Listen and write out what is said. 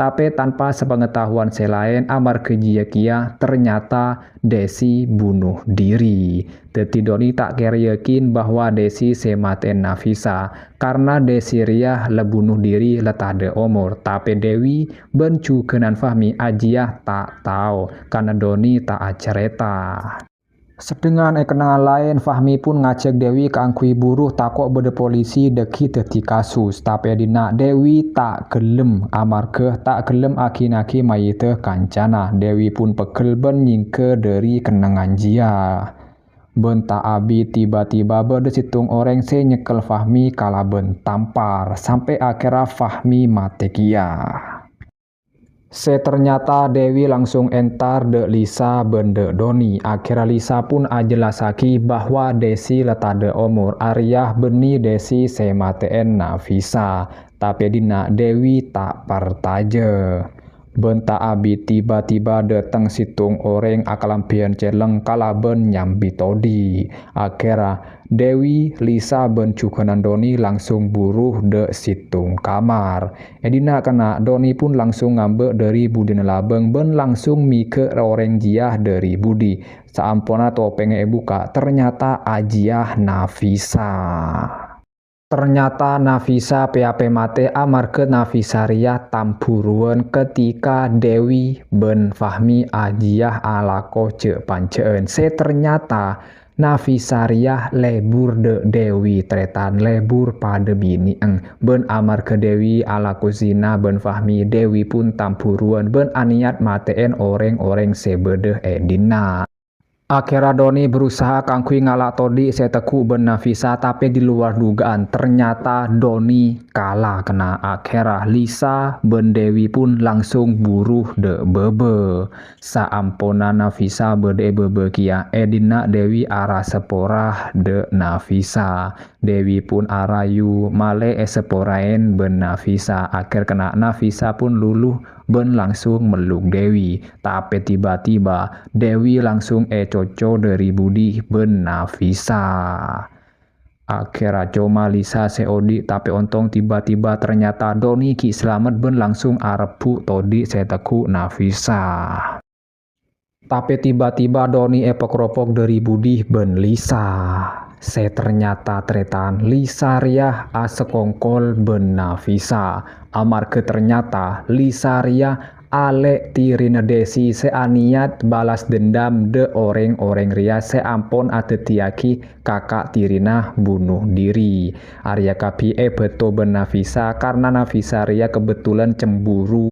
Tapi tanpa sepengetahuan selain amarga kia ternyata Desi bunuh diri. Dadi Doni tak kira yakin bahwa Desi sematen Nafisa karena Desi Ria lebunuh diri letade umur. Tapi Dewi bencu kenan Fahmi ajiah tak tahu karena Doni tak cerita. Sedengan kenangan lain, Fahmi pun ngajak Dewi ke angkui buruh takok bede polisi deki dadi kasus. Tapi dina Dewi tak gelem amarga tak gelem aki-aki mayite kancana. Dewi pun pegel ben nyingke dari kenangan jia. Ben tak abi tiba-tiba bede situng orang se nyekel Fahmi kala ben tampar. Sampai akhirnya Fahmi mate kia. Ternyata Dewi langsung entar de Lisa bende Doni. Akhirnya Lisa pun ajelasaki bahwa Desi letade umur Arya beni Desi sematen Nafisa. Tapi dina Dewi tak pertaje. Benta abi tiba-tiba datang situng orang akalampian celeng kalaben nyambi todi. Akhirnya Dewi, Lisa ben cukenan Doni langsung buruh de situng kamar. Edina kena Doni pun langsung ngambek dari budi nelabeng ben langsung mike orang jiah dari budi. Saampona topengnya buka ternyata ajiah Nafisa. Ternyata Nafisa PAP mate amarga Nafisa Ria tampuruan ketika Dewi ben Fahmi ajiah alako cek panceen. Ternyata Nafisa Ria lebur de Dewi tretan lebur pada bini ben amarga Dewi alako zina ben Fahmi Dewi pun tampuruan ben aniat mateen orang-orang sebede edina. Akhirnya Doni berusaha kangkui ngalak todi seteku ben Nafisa tapi di luar dugaan ternyata Doni kalah kena. Akhirnya Lisa ben Dewi pun langsung buruh de bebe. Saampona Nafisa bede bebe kia edina Dewi arah seporah de Nafisa. Dewi pun arayu male seporain ben Nafisa. Akhir kena Nafisa pun luluh ben langsung meluk Dewi. Tapi tiba-tiba Dewi langsung coco dari budi ben Nafisa. Akhirnya cuma Lisa seodi tapi ontong tiba-tiba ternyata Doni ki selamat ben langsung arepu todi seteku Nafisa. Tapi tiba-tiba Doni epok-ropok dari budi ben Lisa. Ternyata tretan Lisa Ria asekongkol ben Nafisa. Amarga ternyata Lisa Ria alek tirina Desi seaniat balas dendam de orang-orang Ria seampon adetiaki kakak tirina bunuh diri. Arya kapi beto ben Nafisa karena Nafisa Ria kebetulan cemburu